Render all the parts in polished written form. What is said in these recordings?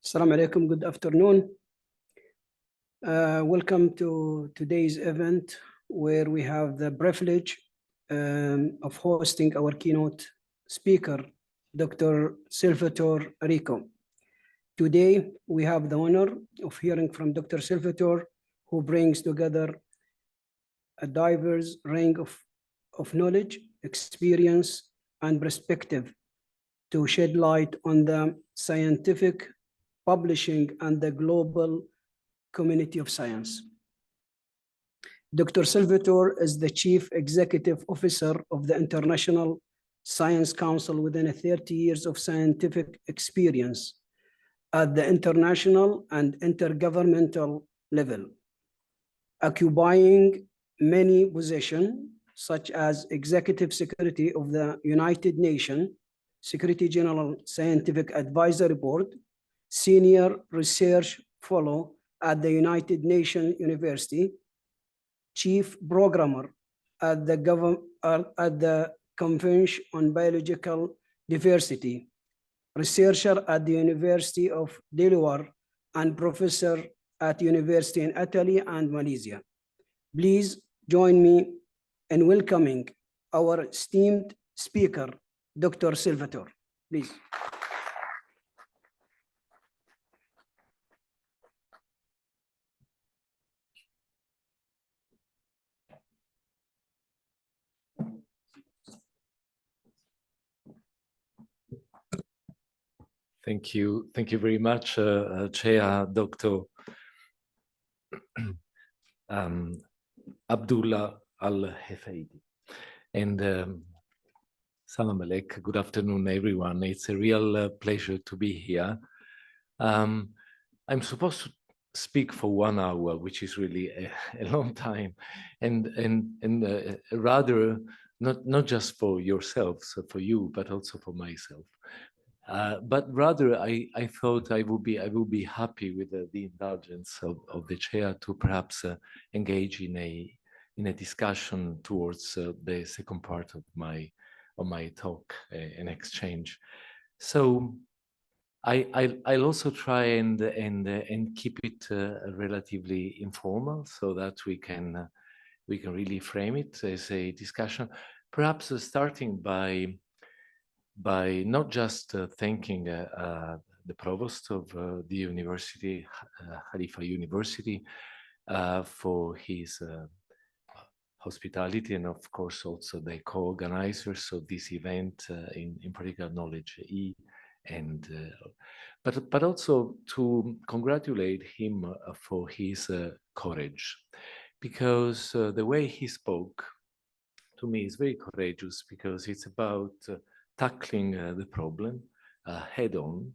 Assalamu alaikum, good afternoon. Welcome to today's event where we have the privilege of hosting our keynote speaker, Dr. Salvatore Arico. Today, we have the honor of hearing from Dr. Salvatore, who brings together a diverse range of knowledge, experience, and perspective to shed light on the scientific publishing and the global community of science. Dr. Salvatore is the Chief Executive Officer of the International Science Council within 30 years of scientific experience at the international and intergovernmental level, occupying many positions such as Executive Secretary of the United Nations, Secretary General Scientific Advisory Board, Senior Research Fellow at the United Nations University, Chief Programmer at the Convention on Biological Diversity, researcher at the University of Delaware, and professor at University in Italy and Malaysia. Please join me in welcoming our esteemed speaker, Dr. Salvatore. Please. Thank you very much, Chair Dr. Abdulla al-Hefeiti. And Salam Alek, good afternoon, everyone. It's a real pleasure to be here. I'm supposed to speak for 1 hour, which is really a long time, and rather not just for yourselves, so for you, but also for myself. But rather, I thought I would be happy with the indulgence of the chair to perhaps engage in a discussion towards the second part of my talk, an exchange. So I'll also try and keep it relatively informal so that we can really frame it as a discussion, perhaps starting by not just thanking the provost of the university, Khalifa University, for his hospitality, and of course also the co-organizers of this event, in particular Knowledge E, and but also to congratulate him for his courage, because the way he spoke to me is very courageous, because it's about tackling the problem head on,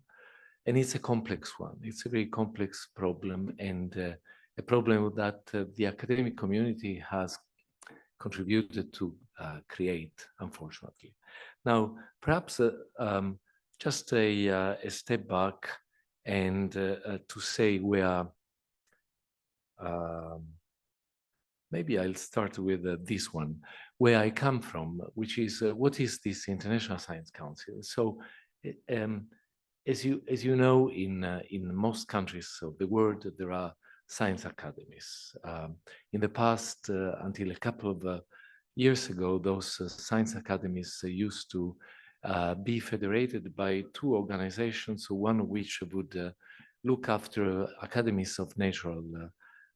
and it's a complex one. It's a very complex problem, and a problem that the academic community has contributed to create, unfortunately. Now, perhaps just a step back and to say where, maybe I'll start with this one, where I come from, which is what is this International Science Council? So, as you know, in most countries of the world, there are science academies. In the past, until a couple of years ago, those science academies used to be federated by 2 organizations, one of which would look after academies of natural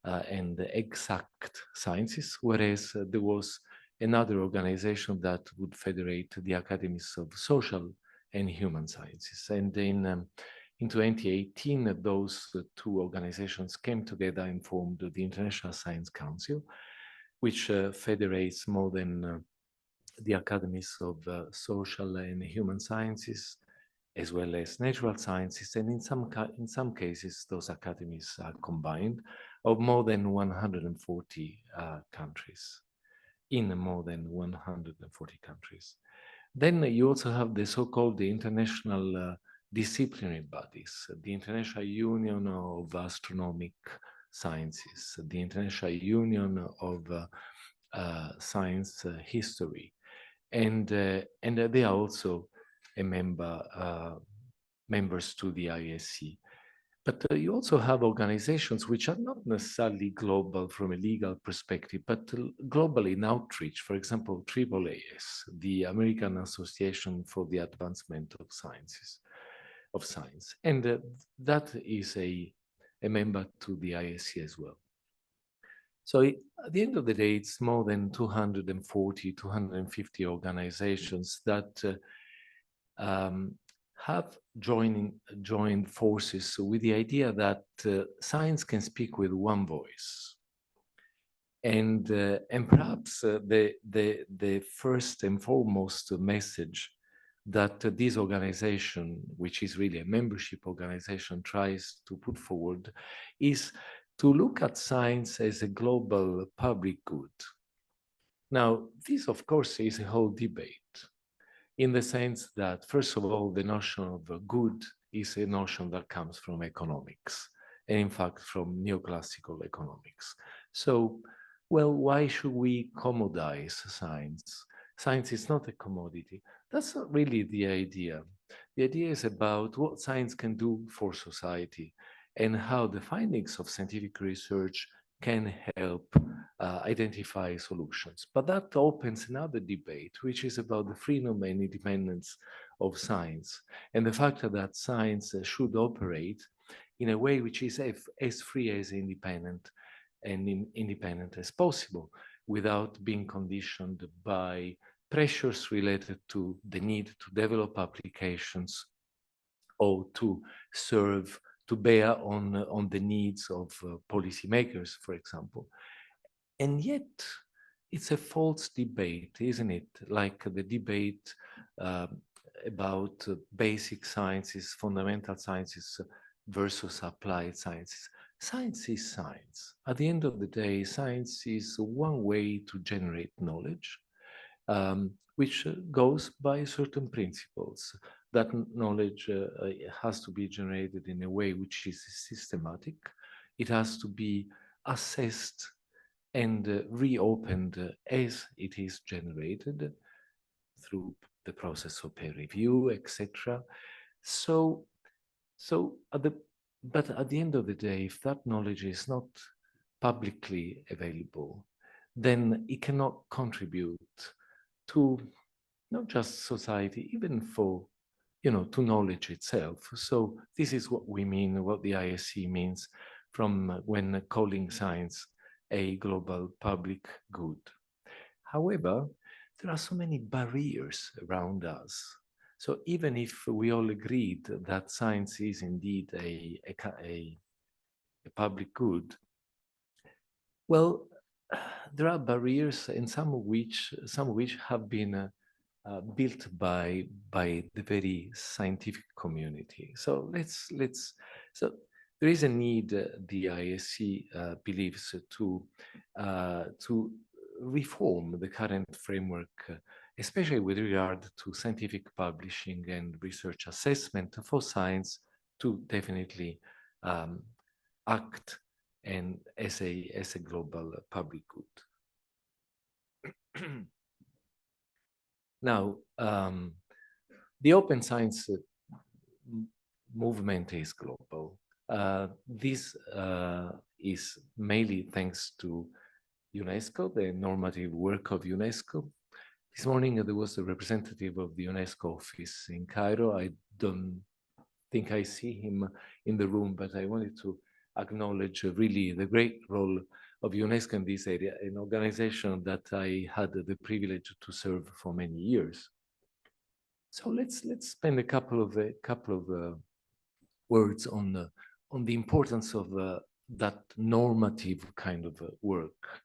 and exact sciences, whereas there was another organization that would federate the academies of social and human sciences. And in 2018, those 2 organizations came together and formed the International Science Council, which federates more than the academies of social and human sciences, as well as natural sciences, and in some cases, those academies are combined, of more than 140 countries, in more than 140 countries. Then you also have the so-called international disciplinary bodies, the International Union of Astronomic Sciences, the International Union of Science History, and they are also a members to the ISC. But you also have organizations which are not necessarily global from a legal perspective, but global in outreach. For example, AAAS, the American Association for the Advancement of Sciences, of Science. And that is a member to the ISC as well. So at the end of the day, it's more than 240, 250 organizations that have joined forces with the idea that science can speak with one voice. And perhaps the first and foremost message that this organization, which is really a membership organization, tries to put forward is to look at science as a global public good. Now, this, of course, is a whole debate, in the sense that, first of all, the notion of good is a notion that comes from economics, and in fact, from neoclassical economics. So, well, why should we commodize science? Science is not a commodity. That's not really the idea. The idea is about what science can do for society and how the findings of scientific research can help identify solutions. But that opens another debate, which is about the freedom and independence of science, and the fact that science should operate in a way which is as free as independent as possible, without being conditioned by pressures related to the need to develop applications or to serve, to bear on the needs of policymakers, for example. And yet, it's a false debate, isn't it? Like the debate about basic sciences, fundamental sciences versus applied sciences. Science is science. At the end of the day, science is one way to generate knowledge, which goes by certain principles. That knowledge has to be generated in a way which is systematic. It has to be assessed and reopened as it is generated through the process of peer review, etc. But at the end of the day, if that knowledge is not publicly available, then it cannot contribute to not just society, even for, to knowledge itself. So this is what we mean, what the ISC means from when calling science a global public good. However, there are so many barriers around us. So even if we all agreed that science is indeed a public good, well, there are barriers, and some of which have been built by the very scientific community. So so there is a need, the ISC believes, to reform the current framework, especially with regard to scientific publishing and research assessment for science, to definitely act and as a global public good. Now, the open science movement is global. This is mainly thanks to UNESCO, the normative work of UNESCO. This morning there was a representative of the UNESCO office in Cairo. I don't think I see him in the room, but I wanted to acknowledge really the great role of UNESCO in this area, an organization that I had the privilege to serve for many years. So let's spend a couple of words on the importance of that normative kind of work.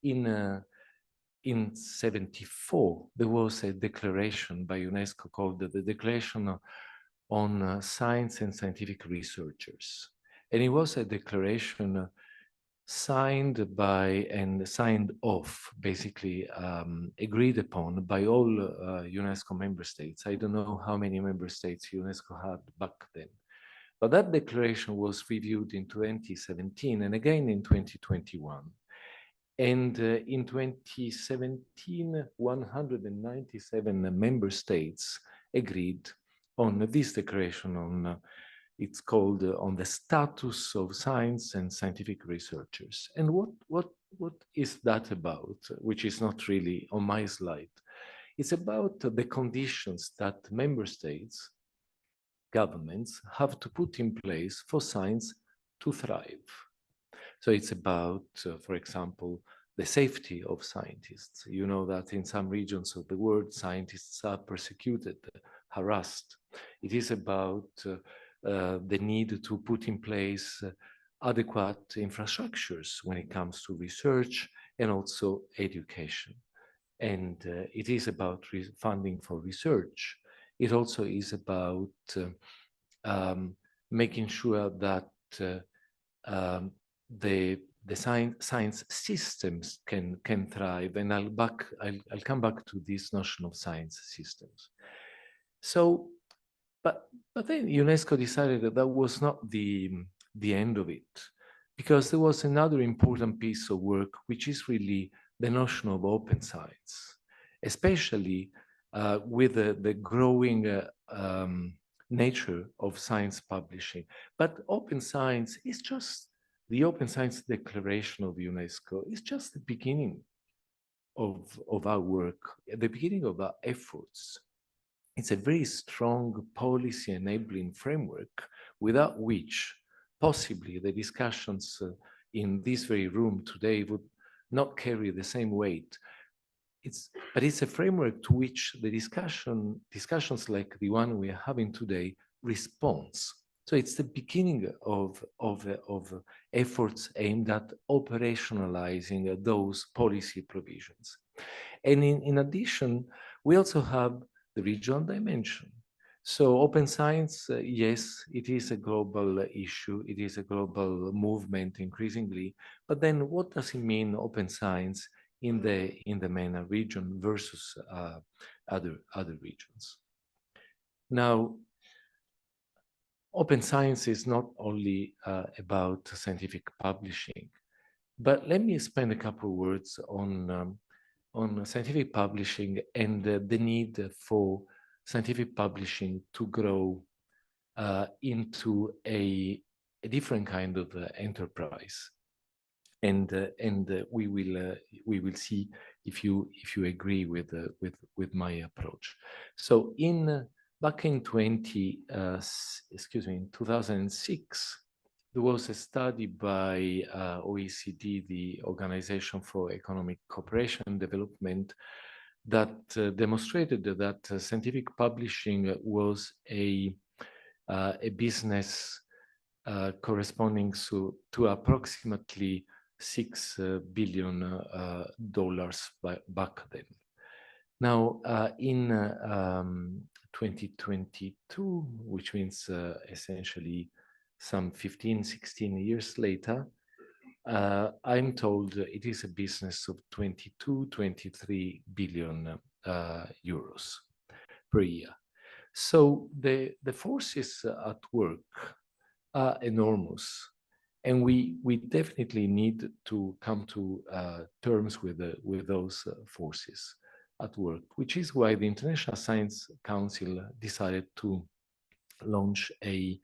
In 1974, there was a declaration by UNESCO called the Declaration on Science and Scientific Researchers. And it was a declaration signed by and signed off, basically agreed upon by all UNESCO member states. I don't know how many member states UNESCO had back then. But that declaration was reviewed in 2017 and again in 2021. And in 2017, 197 member states agreed on this declaration on It's called On the Status of Science and Scientific Researchers. And what is that about, which is not really on my slide? It's about the conditions that member states, governments have to put in place for science to thrive. So it's about, for example, the safety of scientists. You know that in some regions of the world, scientists are persecuted, harassed. It is about the need to put in place adequate infrastructures when it comes to research and also education. And it is about funding for research. It also is about making sure that the science systems can thrive, and I'll come back to this notion of science systems. So, but then UNESCO decided that that was not the end of it, because there was another important piece of work, which is really the notion of open science, especially with the growing nature of science publishing. But open science is just, the Open Science Declaration of UNESCO is just the beginning of our work, the beginning of our efforts. It's a very strong policy enabling framework without which possibly the discussions in this very room today would not carry the same weight. But it's a framework to which the discussions like the one we are having today responds. So it's the beginning of efforts aimed at operationalizing those policy provisions. And in addition, we also have the regional dimension. So open science, yes, it is a global issue. It is a global movement increasingly. But then what does it mean, open science, in the MENA region versus other regions? Now, open science is not only about scientific publishing, but let me spend a couple of words on scientific publishing and the need for scientific publishing to grow into a different kind of enterprise. And we will see if you agree with my approach. So back in 2006, there was a study by OECD, the Organization for Economic Cooperation and Development, that demonstrated that scientific publishing was a business corresponding to approximately $6 billion back then. Now, in 2022, which means essentially some 15, 16 years later, I'm told it is a business of 22, 23 billion euros per year. So the forces at work are enormous. And we definitely need to come to terms with those forces at work, which is why the International Science Council decided to launch a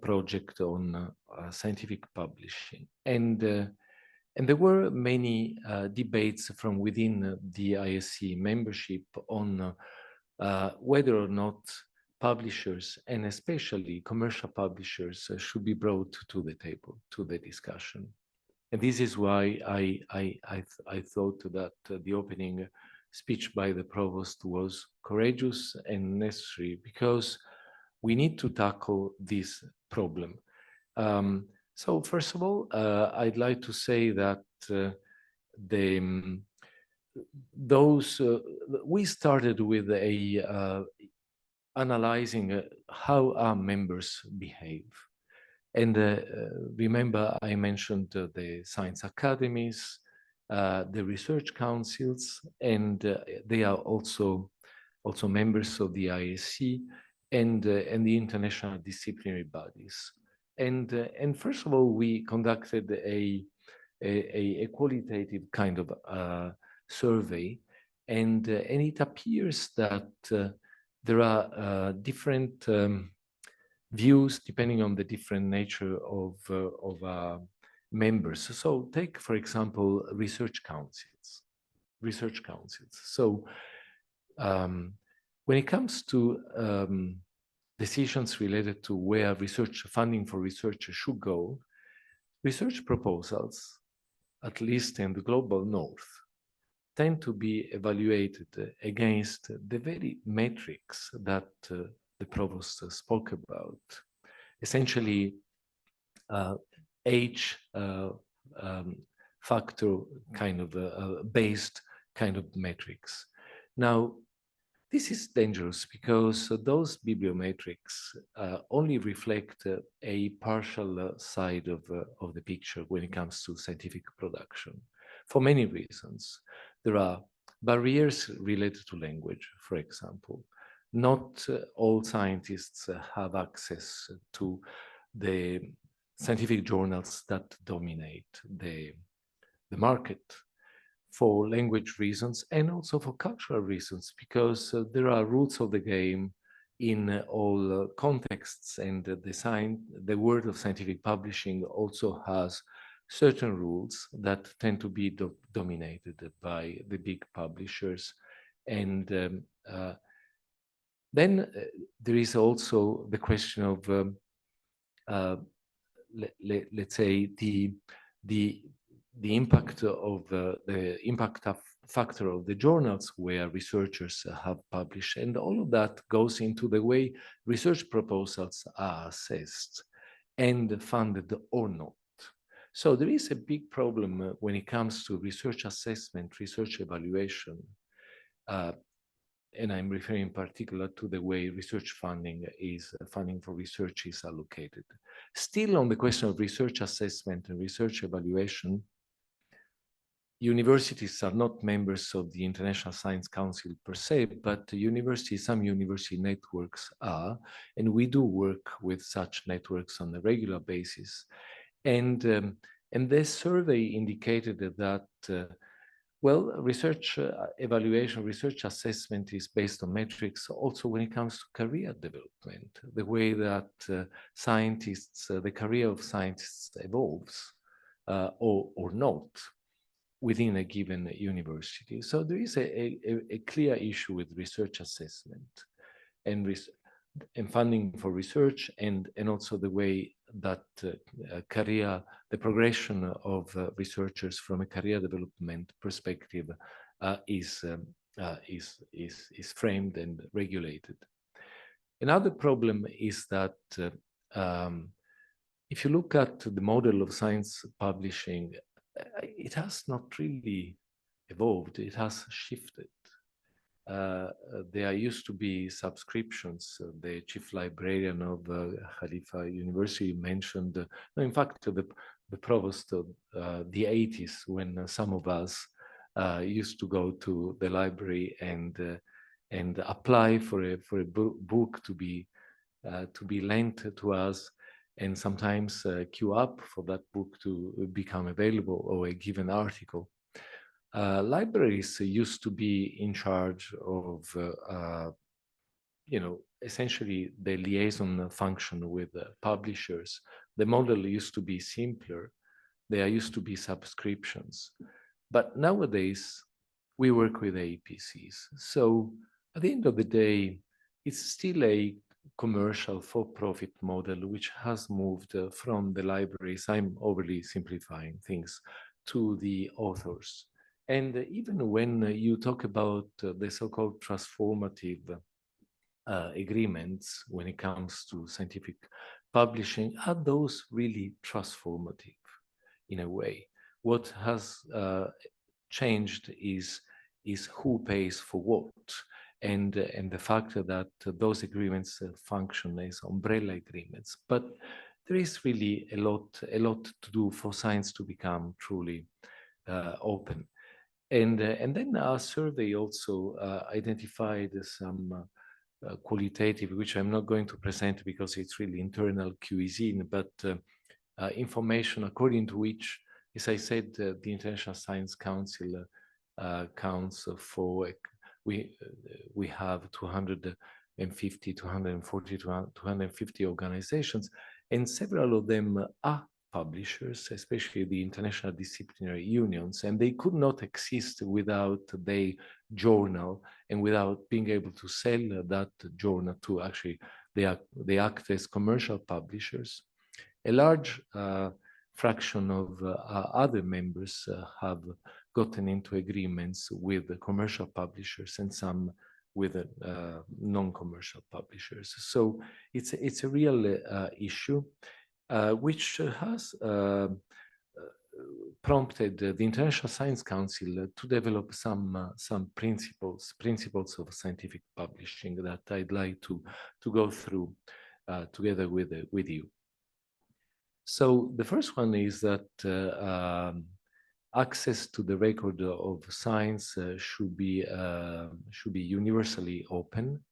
project on scientific publishing. And there were many debates from within the ISC membership on whether or not publishers, and especially commercial publishers, should be brought to the table, to the discussion. And this is why I thought that the opening speech by the provost was courageous and necessary, because we need to tackle this problem. So first of all, I'd like to say that we started with analyzing how our members behave. And remember, I mentioned the science academies, the research councils, and they are also members of the ISC and the international disciplinary bodies. And first of all, we conducted a qualitative kind of survey, and it appears that there are different views depending on the different nature of members. So take, for example, research councils. So when it comes to decisions related to where research funding for research should go, research proposals, at least in the global north, tend to be evaluated against the very metrics that the provost spoke about. Essentially, age factor kind of based kind of metrics. Now, this is dangerous because those bibliometrics only reflect a partial side of the picture when it comes to scientific production, for many reasons. There are barriers related to language, for example. Not all scientists have access to the scientific journals that dominate the market, for language reasons and also for cultural reasons, because there are rules of the game in all contexts, and the world of scientific publishing also has certain rules that tend to be dominated by the big publishers. And then there is also the question of let's say the impact of the impact factor of the journals where researchers have published, and all of that goes into the way research proposals are assessed and funded or not. So there is a big problem when it comes to research assessment, research evaluation, and I'm referring in particular to the way research funding for research is allocated. Still on the question of research assessment and research evaluation, universities are not members of the International Science Council per se, but some university networks are, and we do work with such networks on a regular basis. And this survey indicated that well, research evaluation, research assessment is based on metrics also when it comes to career development, the way that scientists, the career of scientists evolves or not within a given university. So there is a clear issue with research assessment and funding for research, and also the way that the progression of researchers from a career development perspective is framed and regulated. Another problem is that if you look at the model of science publishing, it has not really evolved, it has shifted. There used to be subscriptions. The chief librarian of Khalifa University mentioned, no, in fact, the provost of the 80s, when some of us used to go to the library and apply for a book to be lent to us, and sometimes queue up for that book to become available, or a given article. Libraries used to be in charge of, essentially the liaison function with publishers. The model used to be simpler. There used to be subscriptions. But nowadays, we work with APCs. So at the end of the day, it's still a commercial for-profit model, which has moved from the libraries, I'm overly simplifying things, to the authors. And even when you talk about the so-called transformative agreements when it comes to scientific publishing, are those really transformative in a way? What has changed is who pays for what, and the fact that those agreements function as umbrella agreements. But there is really a lot to do for science to become truly open. And then our survey also identified some qualitative, which I'm not going to present because it's really internal cuisine, but information according to which, as I said, the International Science Council counts for, we have 200 250, 240, 250 organizations, and several of them are publishers, especially the international disciplinary unions, and they could not exist without their journal and without being able to sell that journal to actually, they act as commercial publishers. A large fraction of other members have gotten into agreements with the commercial publishers and some with non-commercial publishers. So it's a real issue which has prompted the International Science Council to develop some principles of scientific publishing that I'd like to go through together with you. So the first one is that access to the record of science should be universally open,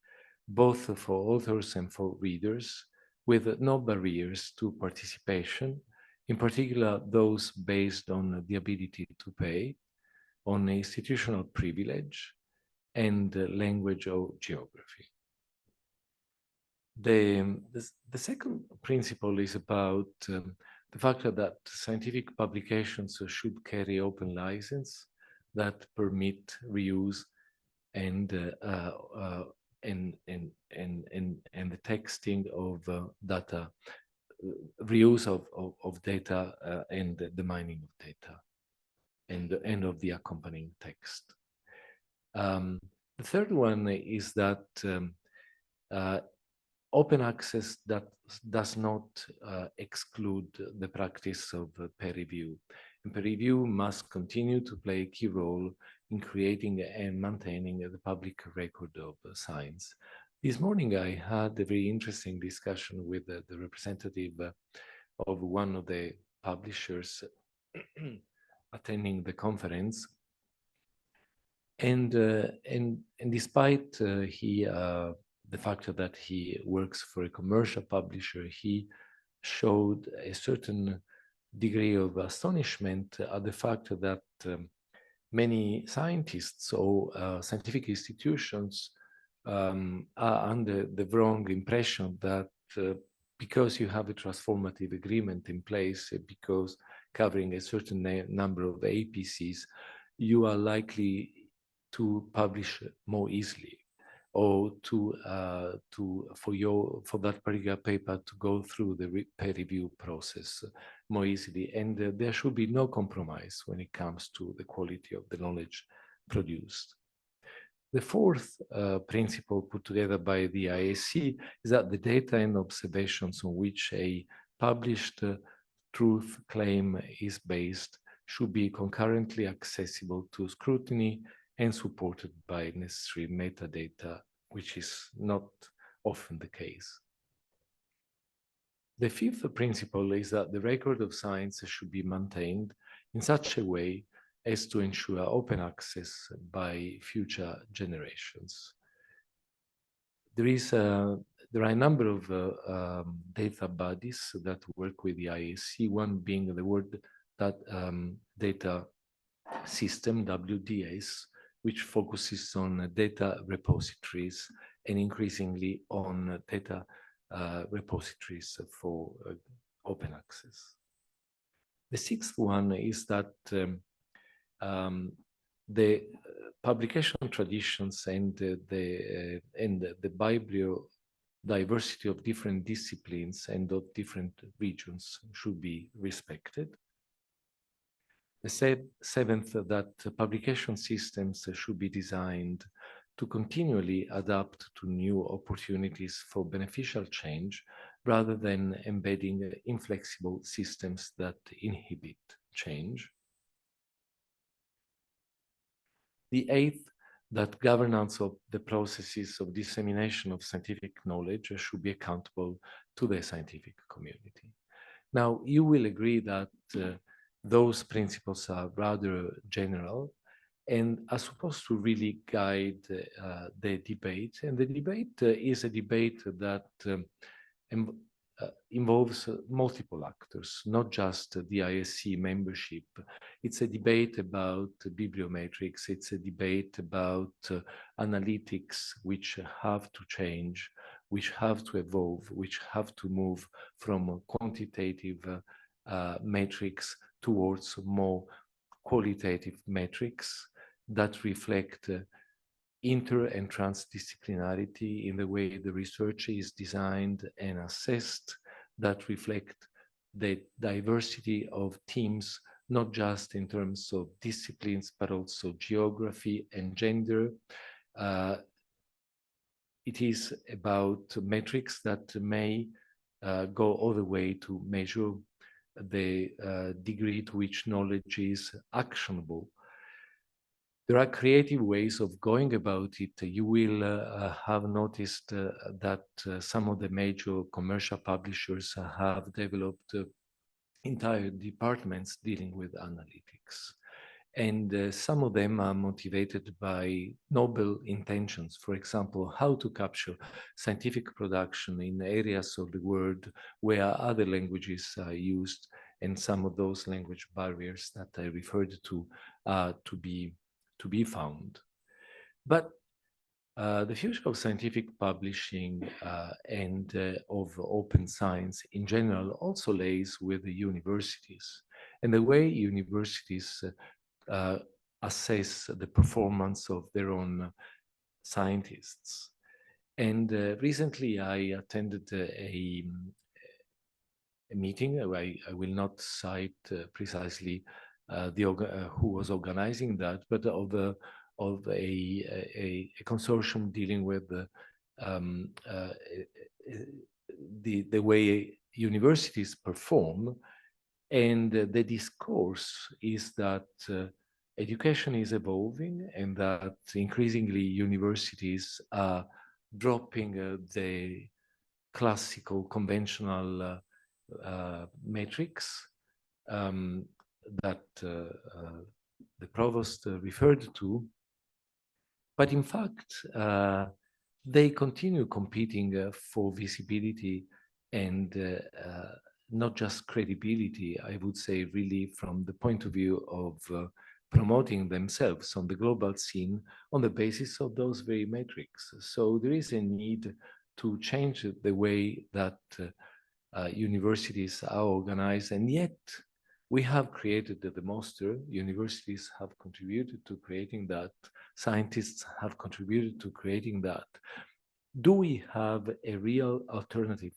both for authors and for readers, with no barriers to participation, in particular those based on the ability to pay, on institutional privilege, and language or geography. The second principle is about the fact that scientific publications should carry open license that permit reuse and the texting of data, reuse of data and the mining of data and of the accompanying text. The third one is that open access that does not exclude the practice of peer review. And peer review must continue to play a key role in creating and maintaining the public record of science. This morning, I had a very interesting discussion with the representative of one of the publishers attending the conference. And despite the fact that he works for a commercial publisher, he showed a certain degree of astonishment at the fact that many scientists or scientific institutions are under the wrong impression that because you have a transformative agreement in place, because covering a certain number of APCs, you are likely to publish more easily, or for that particular paper to go through the peer review process more easily. And there should be no compromise when it comes to the quality of the knowledge produced. The fourth principle put together by the IAC is that the data and observations on which a published truth claim is based should be concurrently accessible to scrutiny and supported by necessary metadata, which is not often the case. The fifth principle is that the record of science should be maintained in such a way as to ensure open access by future generations. There are a number of data bodies that work with the IAC, one being the World Data System, WDS, which focuses on data repositories and increasingly on data repositories for open access. The sixth one is that the publication traditions and the biodiversity of different disciplines and of different regions should be respected. The seventh, that publication systems should be designed to continually adapt to new opportunities for beneficial change, rather than embedding inflexible systems that inhibit change. The eighth, that governance of the processes of dissemination of scientific knowledge should be accountable to the scientific community. Now, you will agree that those principles are rather general and are supposed to really guide the debate. And the debate is a debate that involves multiple actors, not just the ISC membership. It's a debate about bibliometrics. It's a debate about analytics, which have to change, which have to evolve, which have to move from quantitative metrics towards more qualitative metrics that reflect inter and transdisciplinarity in the way the research is designed and assessed, that reflect the diversity of teams, not just in terms of disciplines, but also geography and gender. It is about metrics that may go all the way to measure the degree to which knowledge is actionable. There are creative ways of going about it. You will have noticed that some of the major commercial publishers have developed entire departments dealing with analytics. And some of them are motivated by noble intentions. For example, how to capture scientific production in areas of the world where other languages are used, and some of those language barriers that I referred to to be found. But the future of scientific publishing and of open science in general also lays with the universities, and the way universities assess the performance of their own scientists. And recently I attended a meeting. I will not cite precisely who was organizing that, but of a consortium dealing with the way universities perform. And the discourse is that education is evolving, and that increasingly universities are dropping the classical conventional metrics that the provost referred to, but in fact they continue competing for visibility and not just credibility, I would say, really from the point of view of promoting themselves on the global scene on the basis of those very metrics. So there is a need to change the way that universities are organized, and yet we have created the muster. Universities have contributed to creating that. Scientists have contributed to creating that. Do we have a real alternative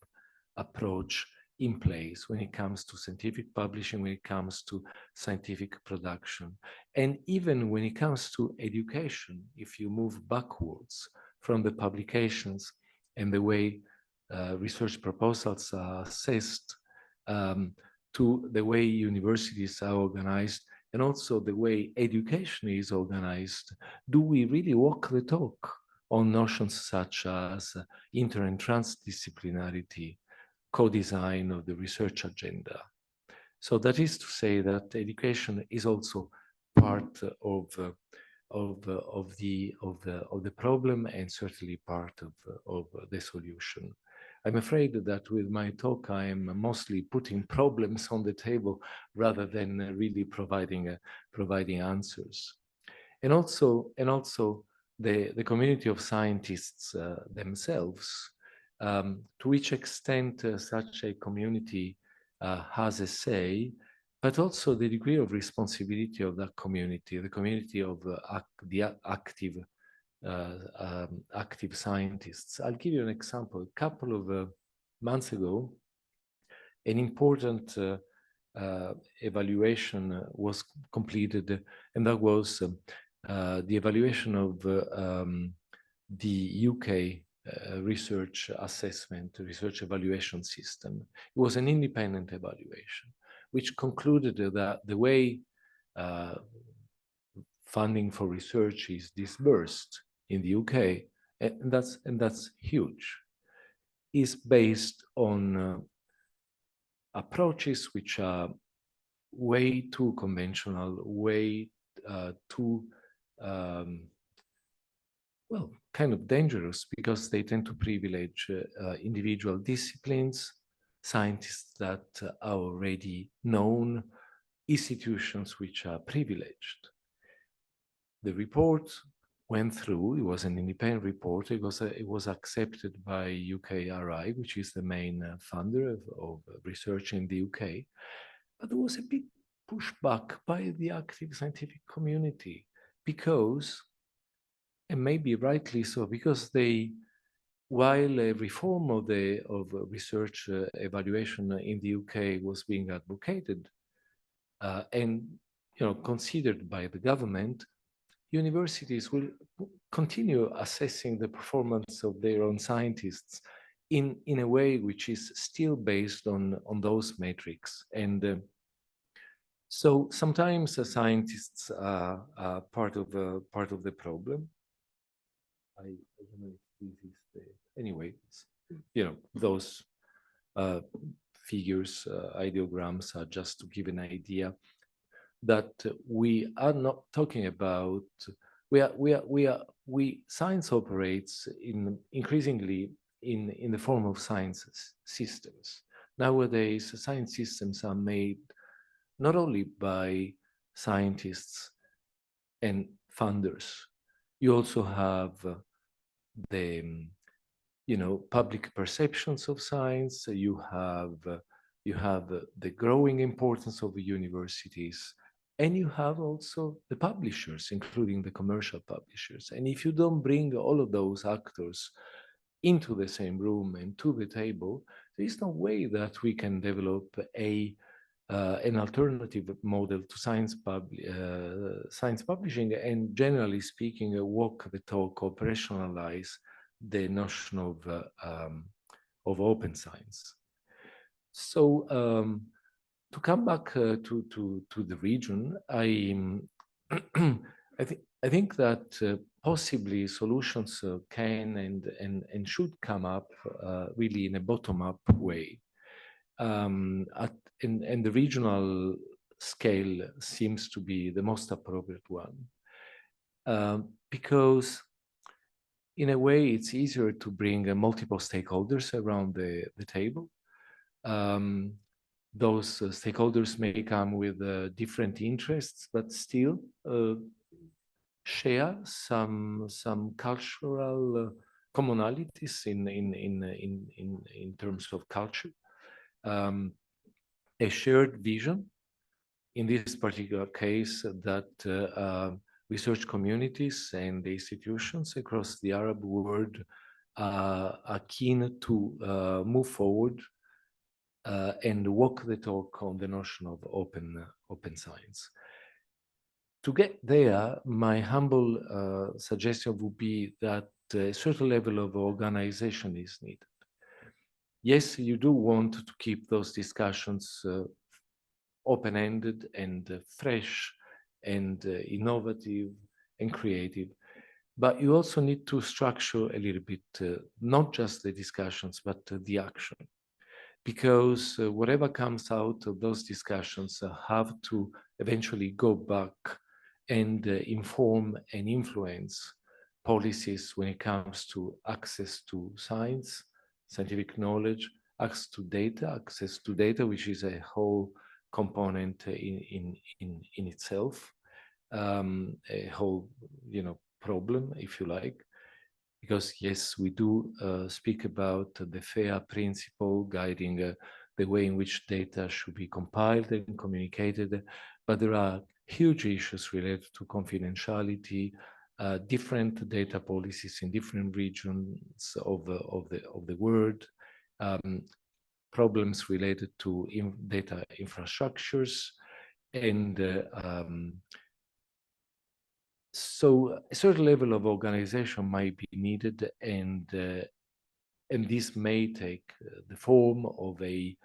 approach in place when it comes to scientific publishing, when it comes to scientific production, and even when it comes to education? If you move backwards from the publications and the way research proposals are assessed to the way universities are organized, and also the way education is organized, do we really walk the talk on notions such as inter and transdisciplinarity, co-design of the research agenda? So that is to say that education is also part of the problem, and certainly part of the solution. I'm afraid that with my talk, I am mostly putting problems on the table rather than really providing answers. And also the community of scientists themselves, to which extent such a community has a say, but also the degree of responsibility of that community, the community of the active scientists. I'll give you an example. A couple of months ago, an important evaluation was completed, and that was the evaluation of the UK research assessment, research evaluation system. It was an independent evaluation, which concluded that the way funding for research is disbursed in the UK, and that's huge, is based on approaches which are way too conventional, way too well, kind of dangerous, because they tend to privilege individual disciplines, scientists that are already known, institutions which are privileged. The report went through, it was an independent report, it was accepted by UKRI, which is the main funder of research in the UK, but there was a big pushback by the active scientific community because, and maybe rightly so, because while a reform of research evaluation in the UK was being advocated and considered by the government, universities will continue assessing the performance of their own scientists in a way which is still based on those metrics. And so sometimes scientists are part of the problem. I don't know if this is anyway, those figures, ideograms are just to give an idea that we are not talking about. Science operates increasingly in the form of science systems. Nowadays, science systems are made not only by scientists and funders. You also have the public perceptions of science. You have the growing importance of the universities, and you have also the publishers, including the commercial publishers. And if you don't bring all of those actors into the same room and to the table, there is no way that we can develop an alternative model to science publishing, and generally speaking, walk the talk, operationalize the notion of open science. So to come back to the region, I think that possibly solutions can and should come up really in a bottom-up way. And the regional scale seems to be the most appropriate one, because in a way it's easier to bring multiple stakeholders around the table. Those stakeholders may come with different interests, but still share some cultural commonalities in terms of culture. A shared vision, in this particular case, that research communities and institutions across the Arab world are keen to move forward and walk the talk on the notion of open science. To get there, my humble suggestion would be that a certain level of organization is needed. Yes, you do want to keep those discussions open-ended and fresh and innovative and creative, but you also need to structure a little bit, not just the discussions, but the action. Because whatever comes out of those discussions have to eventually go back and inform and influence policies when it comes to access to science, scientific knowledge, access to data, which is a whole component in itself, a whole problem, if you like. Because yes, we do speak about the FAIR principle guiding the way in which data should be compiled and communicated, but there are huge issues related to confidentiality, different data policies in different regions of the world, problems related to data infrastructures, and so a certain level of organization might be needed, and this may take the form of an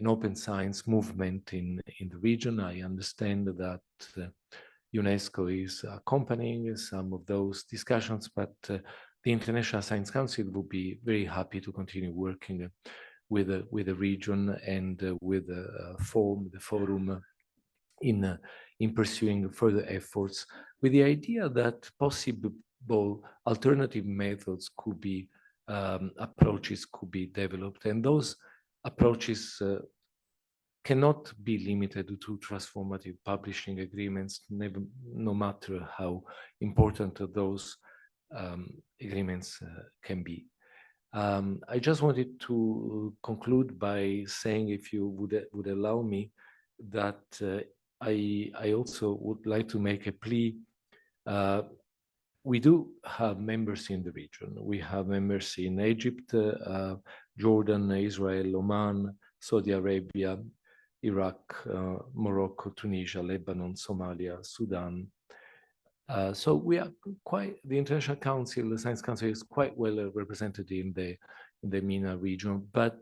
open science movement in the region. I understand that UNESCO is accompanying some of those discussions, but the International Science Council would be very happy to continue working with the region and with the F.O.R.M in pursuing further efforts, with the idea that possible alternative methods could be approaches could be developed. And those approaches cannot be limited to transformative publishing agreements, no matter how important those agreements can be. I just wanted to conclude by saying, if you would allow me, that I also would like to make a plea. We do have members in the region. We have members in Egypt, Jordan, Israel, Oman, Saudi Arabia, Iraq, Morocco, Tunisia, Lebanon, Somalia, Sudan. So we are quite, the International Council, the Science Council is quite well represented in the MENA region, but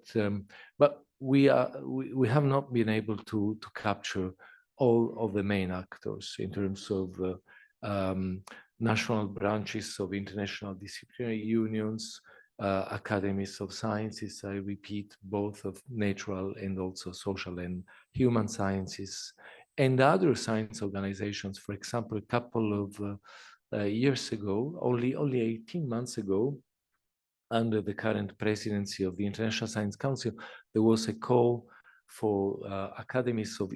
we have not been able to capture all of the main actors in terms of national branches of international disciplinary unions, academies of sciences, I repeat, both of natural and also social and human sciences, and other science organizations. For example, a couple of years ago, only 18 months ago, under the current presidency of the International Science Council, there was a call for academies of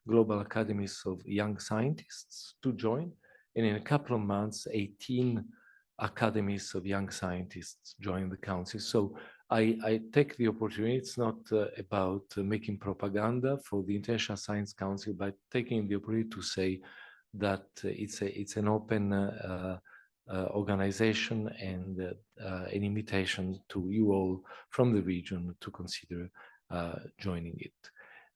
global academies of young scientists to join. And in a couple of months, 18 academies of young scientists joined the council. So I take the opportunity, it's not about making propaganda for the International Science Council, but taking the opportunity to say that it's an open organization and an invitation to you all from the region to consider joining it.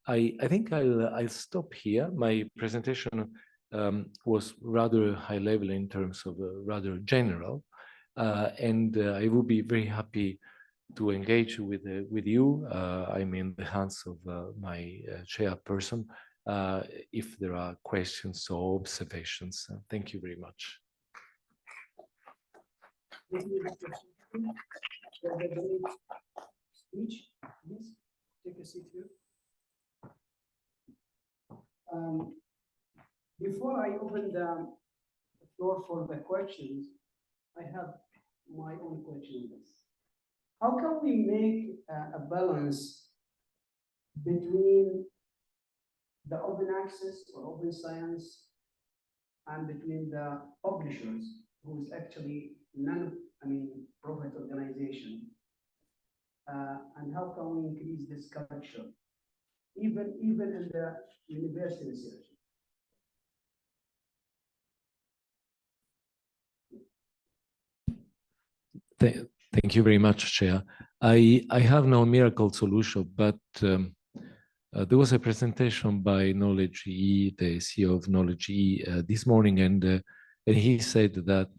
I think I'll stop here. My presentation was rather high level in terms of rather general, and I would be very happy to engage with you. I'm in the hands of my chairperson if there are questions or observations. Thank you very much. Speech, please take a seat here. Before I open the floor for the questions, I have my own question. How can we make a balance between the open access or open science and between the publishers, who is actually profit organization, and how can we increase this culture, even in the university research? Thank you very much, Chair. I have no miracle solution, but there was a presentation by Knowledge E, the CEO of Knowledge E, this morning, and he said that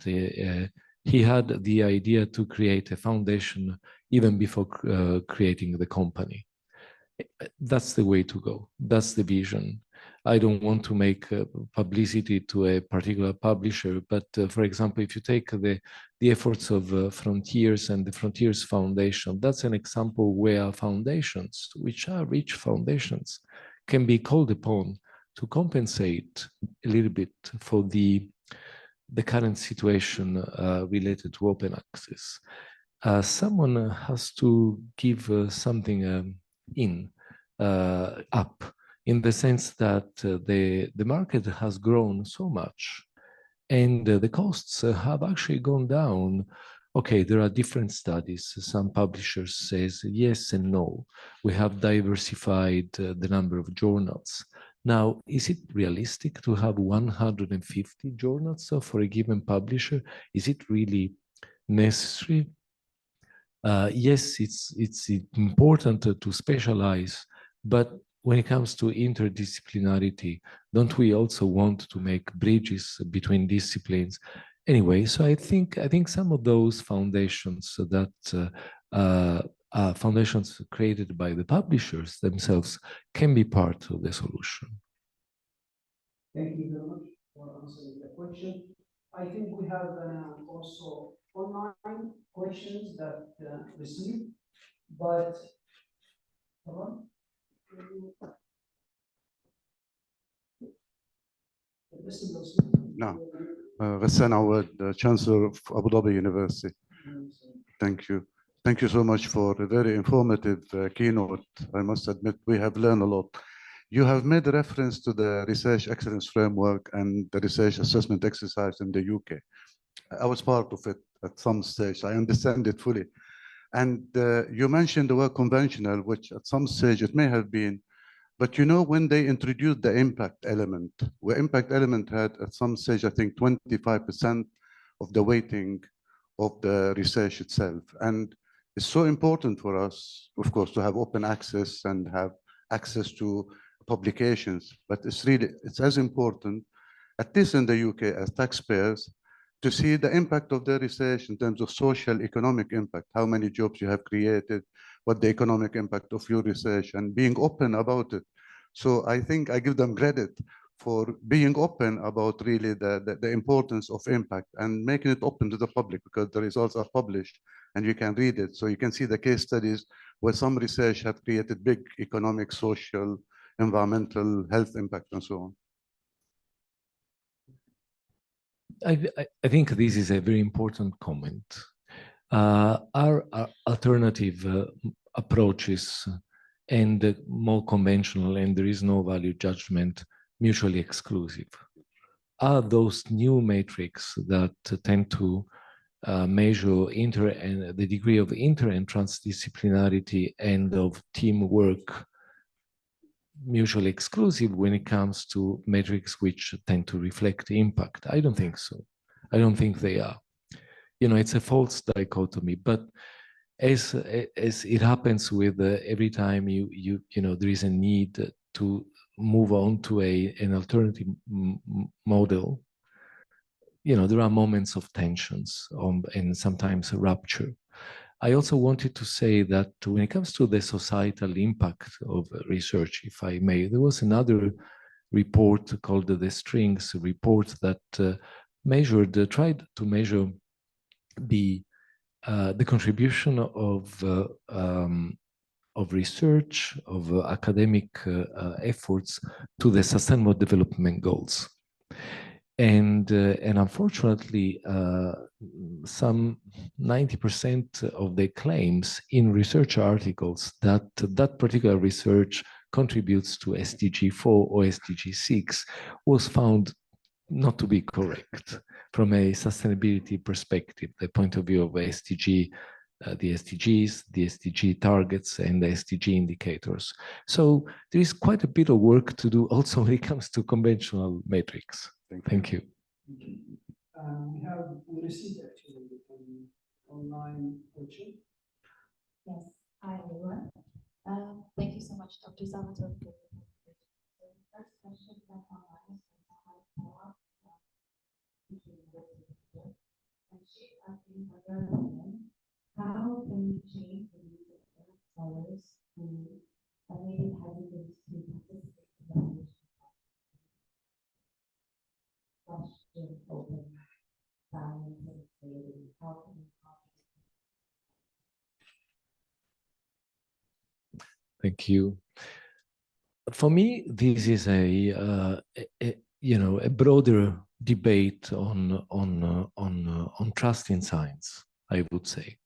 he had the idea to create a foundation even before creating the company. That's the way to go. That's the vision. I don't want to make publicity to a particular publisher, but for example, if you take the efforts of Frontiers and the Frontiers Foundation, that's an example where foundations, which are rich foundations, can be called upon to compensate a little bit for the current situation related to open access. Someone has to give something up, in the sense that the market has grown so much and the costs have actually gone down. Okay, there are different studies. Some publishers says yes and no. We have diversified the number of journals. Now, is it realistic to have 150 journals for a given publisher? Is it really necessary? Yes, it's important to specialize, but when it comes to interdisciplinarity, don't we also want to make bridges between disciplines? Anyway, so I think some of those foundations that foundations created by the publishers themselves can be part of the solution. Thank you very much for answering the question. I think we have also online questions that received, but نعم. غسان عواد, Chancellor of Abu Dhabi University. Thank you. Thank you so much for a very informative keynote. I must admit, we have learned a lot. You have made a reference to the Research Excellence Framework and the Research Assessment Exercise in the UK. I was part of it at some stage. I understand it fully. And you mentioned the word conventional, which at some stage it may have been, but you know, when they introduced the impact element, where impact element had at some stage, I think 25% of the weighting of the research itself. And it's so important for us, of course, to have open access and have access to publications, but it's as important, at least in the UK, as taxpayers, to see the impact of their research in terms of social economic impact, how many jobs you have created, what the economic impact of your research, and being open about it. So I think I give them credit for being open about really the importance of impact and making it open to the public, because the results are published and you can read it. So you can see the case studies where some research have created big economic, social, environmental, health impact, and so on. I think this is a very important comment. Our alternative approaches and more conventional, and there is no value judgment, mutually exclusive, are those new metrics that tend to measure the degree of inter and transdisciplinarity and of teamwork mutually exclusive when it comes to metrics which tend to reflect impact? I don't think so. I don't think they are. You know, it's a false dichotomy, but as it happens with every time you know there is a need to move on to an alternative model, you know, there are moments of tensions and sometimes a rupture. I also wanted to say that when it comes to the societal impact of research, if I may, there was another report called the Strings report that tried to measure the contribution of research, of academic efforts to the Sustainable Development Goals. And unfortunately, some 90% of the claims in research articles that that particular research contributes to SDG 4 or SDG 6 was found not to be correct from a sustainability perspective, the point of view of SDG, the SDGs, the SDG targets, and the SDG indicators. So there is quite a bit of work to do also when it comes to conventional metrics. Thank you. We received actually an online question. Yes, hi everyone. Thank you so much, Dr. Salvatore, for the presentation. So the first question from online is from University, and she's asking for your opinion. How can we change the use of scholars who are maybe hesitant to participate in the question open science and creativity? How can we Thank you. For me, this is a broader debate on trust in science, I would say.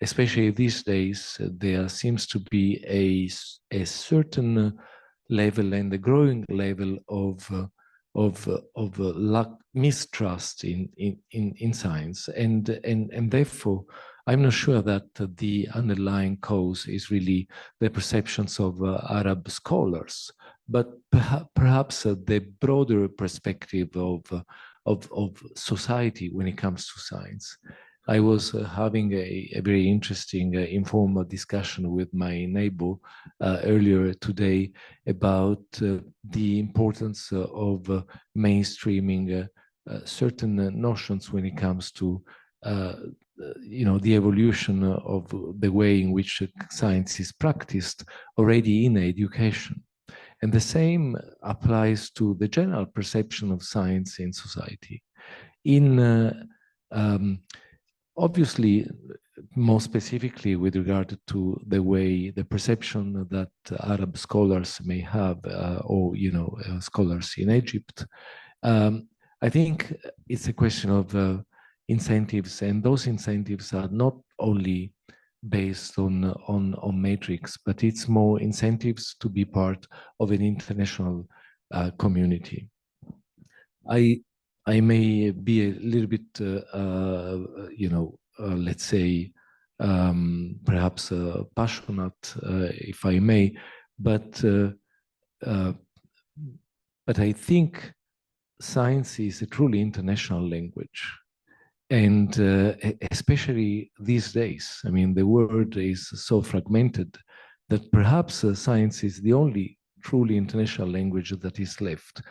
Especially these days, there seems to be a certain level and a growing level of mistrust in science, and therefore I'm not sure that the underlying cause is really the perceptions of Arab scholars, but perhaps the broader perspective of society when it comes to science. I was having a very interesting informal discussion with my neighbor earlier today about the importance of mainstreaming certain notions when it comes to the evolution of the way in which science is practiced already in education. And the same applies to the general perception of science in society. Obviously, more specifically with regard to the way, the perception that Arab scholars may have, or scholars in Egypt, I think it's a question of incentives, and those incentives are not only based on matrix, but it's more incentives to be part of an international community. I may be a little bit, let's say, perhaps passionate, if I may, but I think science is a truly international language. And especially these days, I mean, the world is so fragmented that perhaps science is the only truly international language that is left.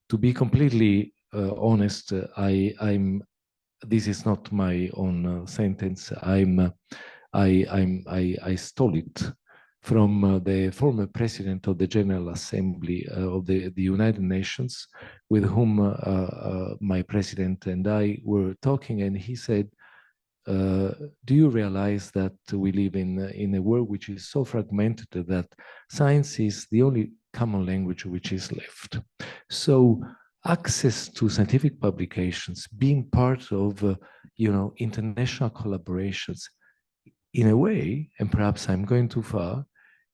To be completely honest, this is not my own sentence. I stole it from the former president of the General Assembly of the United Nations, with whom my president and I were talking, and he said, do you realize that we live in a world which is so fragmented that science is the only common language which is left? So access to scientific publications, being part of international collaborations, in a way, and perhaps I'm going too far,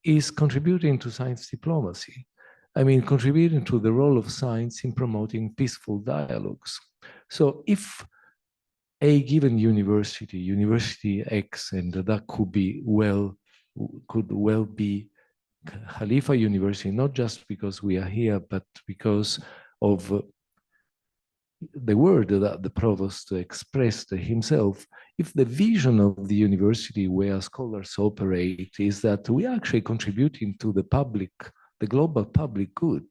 is contributing to science diplomacy. I mean, contributing to the role of science in promoting peaceful dialogues. So if a given university, University X, and that could well be Khalifa University, not just because we are here, but because of the word that the provost expressed himself. If the vision of the university where scholars operate is that we are actually contributing to the public, the global public good,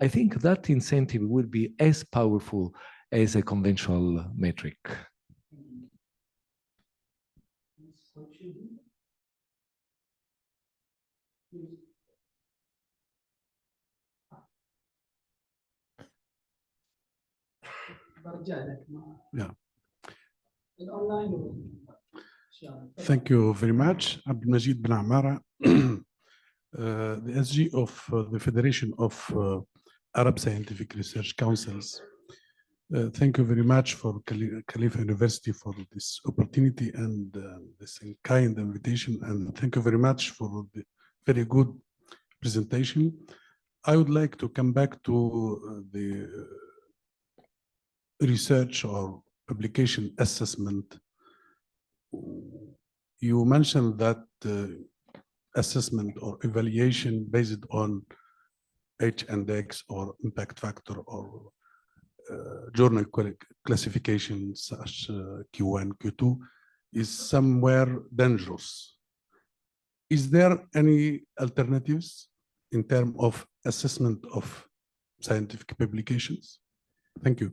I think that incentive would be as powerful as a conventional metric. Yeah. Thank you very much. Abdulmajid bin Amara, the SG of the Federation of Arab Scientific Research Councils. Thank you very much for Khalifa University for this opportunity and this kind invitation. And thank you very much for the very good presentation. I would like to come back to the research or publication assessment. You mentioned that assessment or evaluation based on H-index or impact factor or journal classification such Q1, Q2 is somewhere dangerous. Is there any alternatives in terms of assessment of scientific publications? Thank you.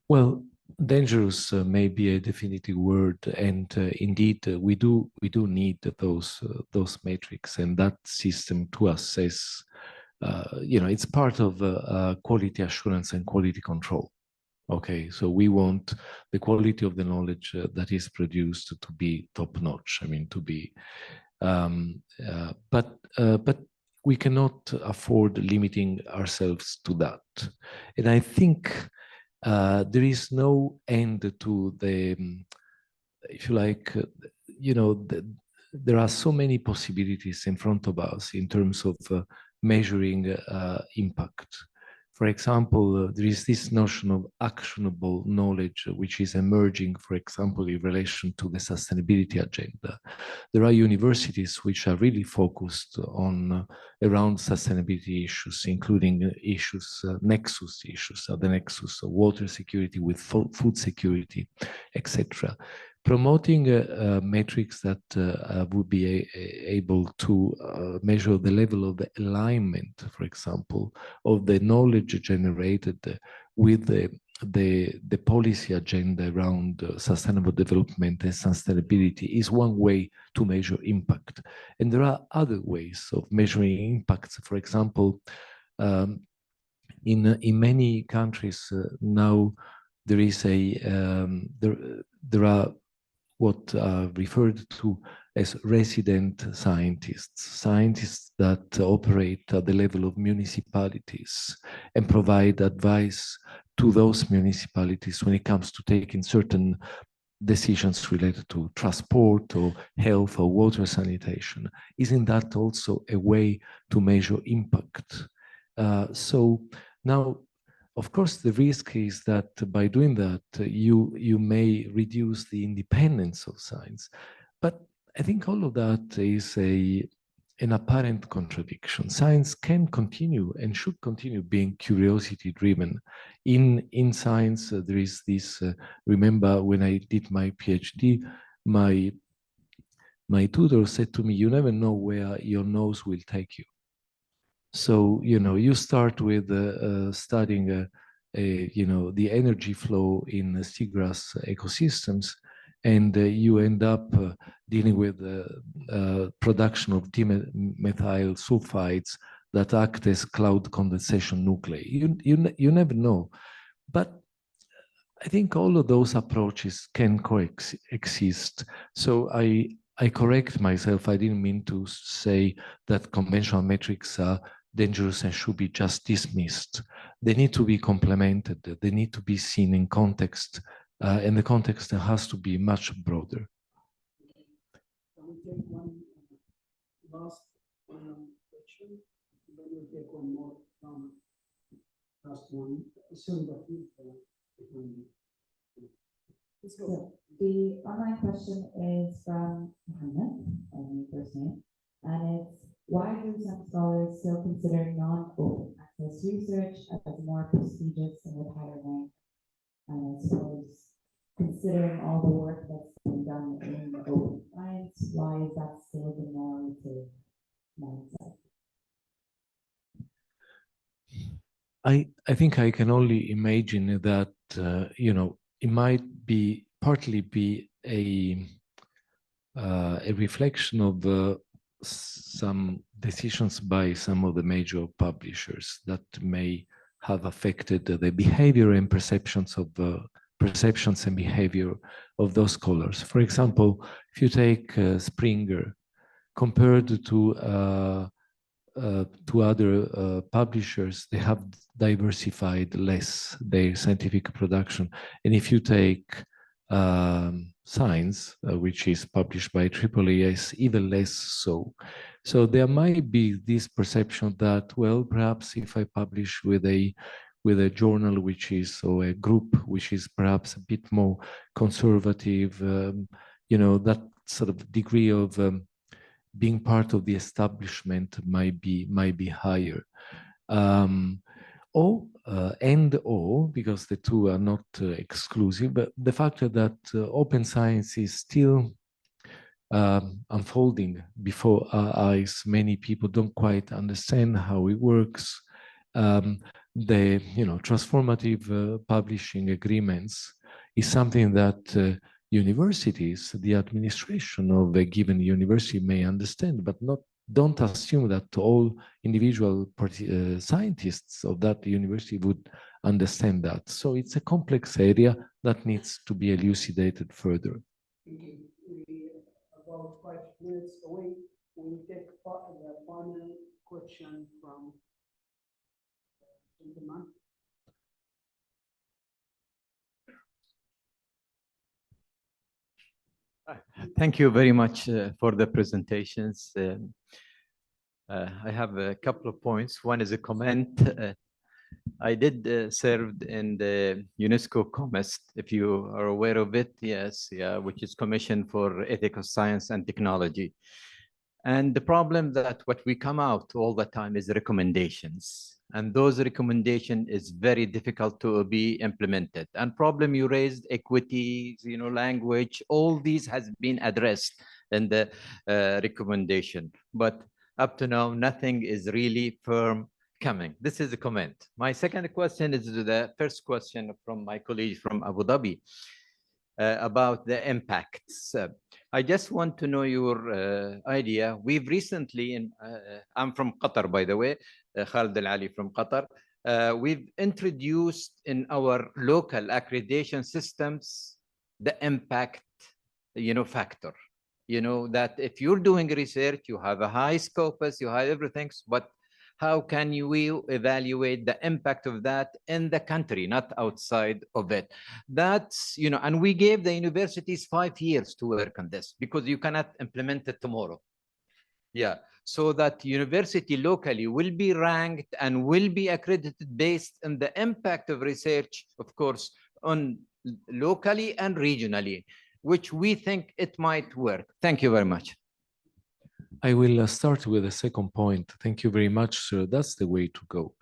Well, dangerous may be a definitive word, and indeed we do need those metrics, and that system to assess. It's part of quality assurance and quality control. Okay, so we want the quality of the knowledge that is produced to be top notch. I mean, to be, but we cannot afford limiting ourselves to that, and I think. There is no end to the, if you like, there are so many possibilities in front of us in terms of measuring impact. For example, there is this notion of actionable knowledge, which is emerging, for example, in relation to the sustainability agenda. There are universities which are really focused on around sustainability issues, including issues, nexus issues, the nexus of water security with food security, etc. Promoting metrics that would be able to measure the level of the alignment, for example, of the knowledge generated with the policy agenda around sustainable development and sustainability is one way to measure impact. And there are other ways of measuring impacts. For example, in many countries now there is there are what are referred to as resident scientists, scientists that operate at the level of municipalities and provide advice to those municipalities when it comes to taking certain decisions related to transport or health or water sanitation? Isn't that also a way to measure impact? So now, of course, the risk is that by doing that, you may reduce the independence of science. But I think all of that is an apparent contradiction. Science can continue and should continue being curiosity-driven. In science, there is this, remember when I did my PhD, my tutor said to me, you never know where your nose will take you. So, you start with studying, the energy flow in seagrass ecosystems, and you end up dealing with production of dimethyl sulfides that act as cloud condensation nuclei. You never know. But I think all of those approaches can coexist. So I correct myself. I didn't mean to say that conventional metrics are dangerous and should be just dismissed. They need to be complemented. They need to be seen in context, and the context has to be much broader. Can we take one last question? Then we'll take one more from last one. Soon, but let's go. The online question is from Muhammad, first name, and it's, why do some scholars still consider non-open access research as more prestigious and with higher rank? And I suppose, considering all the work that's been done in the open science, why is that still the normative mindset? I think I can only imagine that, it might be partly be a reflection of some decisions by some of the major publishers that may have affected the behavior and perceptions and behavior of those scholars. For example, if you take Springer, compared to other publishers, they have diversified less their scientific production. And if you take Science, which is published by AAAS, even less so. So there might be this perception that, well, perhaps if I publish with a journal which is, or a group which is perhaps a bit more conservative, that sort of degree of being part of the establishment might be higher. Or, because the two are not exclusive, but the fact that open science is still unfolding before our eyes. Many people don't quite understand how it works. The transformative publishing agreements is something that universities, the administration of a given university may understand, but don't assume that all individual scientists of that university would understand that. So it's a complex area that needs to be elucidated further. We about 5 minutes away. We take the final question from gentleman. Thank you very much for the presentations. I have a couple of points. One is a comment. I did serve in the UNESCO COMEST, if you are aware of it, yes, yeah, which is Commission for Ethical Science and Technology. And the problem that what we come out all the time is recommendations. And those recommendations is very difficult to be implemented. And problem you raised, equity, language, all these has been addressed in the recommendation. But up to now, nothing is really firm coming. This is a comment. My second question is the first question from my colleague from Abu Dhabi about the impacts. I just want to know your idea. We've recently, I'm from Qatar, by the way, Khalid Al-Ali from Qatar. We've introduced in our local accreditation systems the impact, factor. That if you're doing research, you have a high scopus, you have everything, but how can we evaluate the impact of that in the country, not outside of it? That's, you know, and we gave the universities 5 years to work on this because you cannot implement it tomorrow. Yeah, so that university locally will be ranked and will be accredited based on the impact of research, of course, on locally and regionally, which we think it might work. Thank you very much. I will start with the second point. Thank you very much, sir. That's the way to go.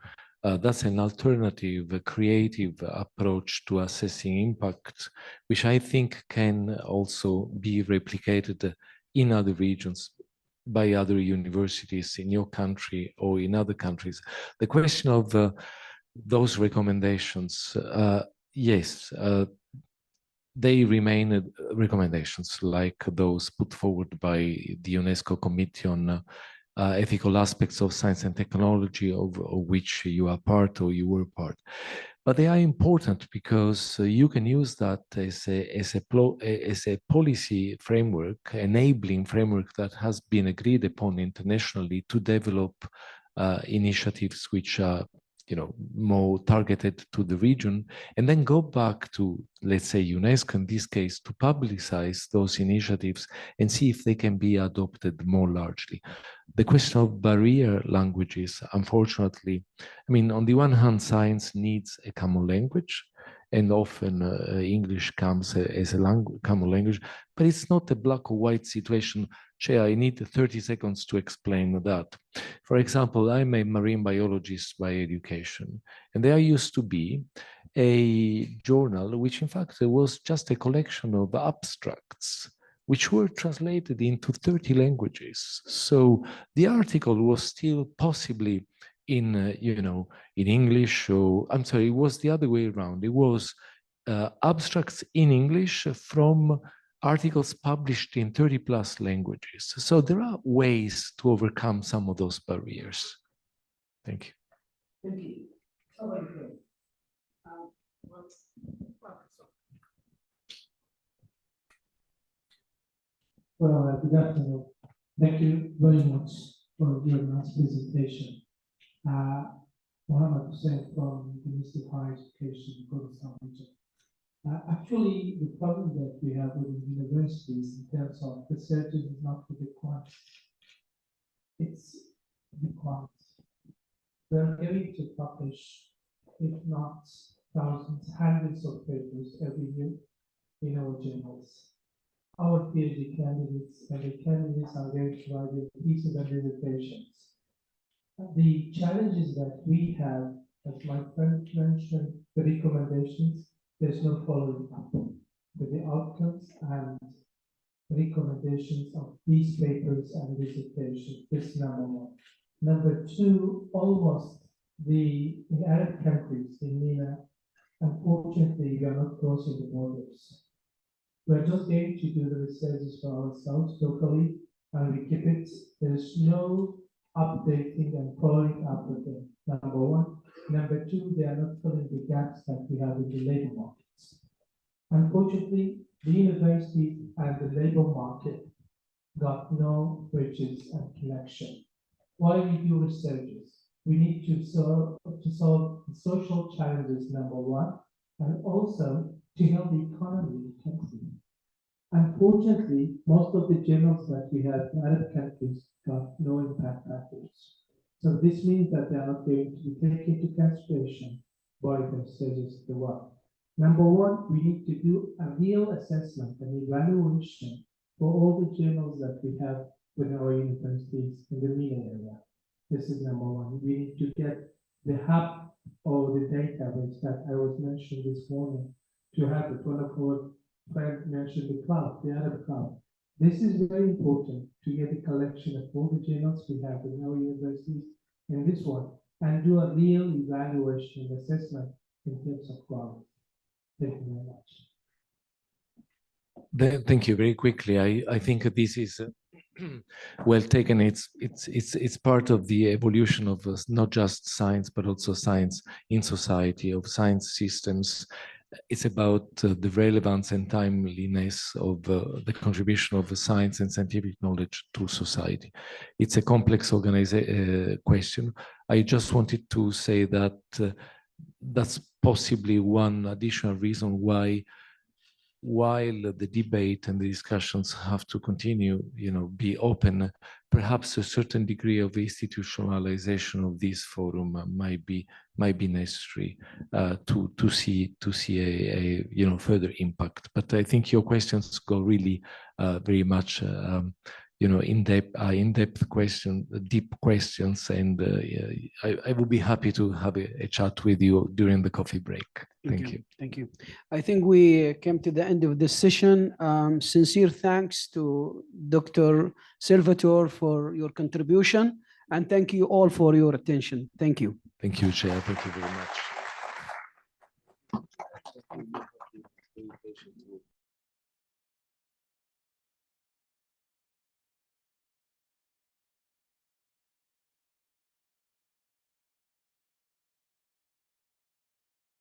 That's an alternative, creative approach to assessing impact, which I think can also be replicated in other regions by other universities in your country or in other countries. The question of those recommendations, yes, they remain recommendations like those put forward by the UNESCO Committee on Ethical Aspects of Science and Technology, of which you are part or you were part. But they are important because you can use that as a policy framework, enabling framework that has been agreed upon internationally to develop initiatives which are, you know, more targeted to the region, and then go back to, let's say, UNESCO in this case, to publicize those initiatives and see if they can be adopted more largely. The question of barrier languages, unfortunately, I mean, on the one hand, science needs a common language, and often English comes as a common language, but it's not a black or white situation. Chair, I need 30 seconds to explain that. For example, I'm a marine biologist by education, and there used to be a journal, which in fact was just a collection of abstracts, which were translated into 30 languages. So the article was still possibly in, you know, in English, or I'm sorry, it was the other way around. It was abstracts in English from articles published in 30 plus languages. So there are ways to overcome some of those barriers. Thank you. Thank you. Well, good afternoon. Thank you very much for your nice presentation. Mohammed Hussein from the Ministry of Higher Education, Kurdistan region. Actually, the problem that we have with universities in terms of research is not the quantity, it's the quality. We're going to publish, if not thousands, hundreds of papers every year in our journals. Our PhD candidates and the candidates are going to write their thesis and dissertations. The challenges that we have, as my friend mentioned, the recommendations, there's no following up with the outcomes and recommendations of these papers and dissertations. This is number one. Number two, almost the Arab countries in MENA, unfortunately, we are not crossing the borders. We're just going to do the researches for ourselves locally, and we keep it. There's no updating and following up with them, number one. Number two, they are not filling the gaps that we have in the labor markets. Unfortunately, the university and the labor market got no bridges and connection. Why we do researches? We need to solve the social challenges, number one, and also to help the economy of the country. Unfortunately, most of the journals that we have in Arab countries got no impact factors. So this means that they are not going to be taken into consideration by the researchers of the world. Number one, we need to do a real assessment and evaluation for all the journals that we have within our universities in the MENA area. This is number one. We need to get the hub or the database that I was mentioning this morning to have it. One of our friends mentioned the cloud, the Arab cloud. This is very important to get a collection of all the journals we have in our universities in this one and do a real evaluation and assessment in terms of quality. Thank you very much. Thank you. Very quickly, I think this is well taken. It's part of the evolution of not just science, but also science in society, of science systems. it's about the relevance and timeliness of the contribution of the science and scientific knowledge to society. It's a complex question. I just wanted to say that that's possibly one additional reason why, while the debate and the discussions have to continue, be open, perhaps a certain degree of institutionalization of this forum might be necessary to see a further impact. But I think your questions go really very much in-depth questions, deep questions, and I would be happy to have a chat with you during the coffee break. Thank you. Thank you. I think we came to the end of this session. Sincere thanks to Dr. Salvatore for your contribution, and thank you all for your attention. Thank you. Thank you, Chair. Thank you very much.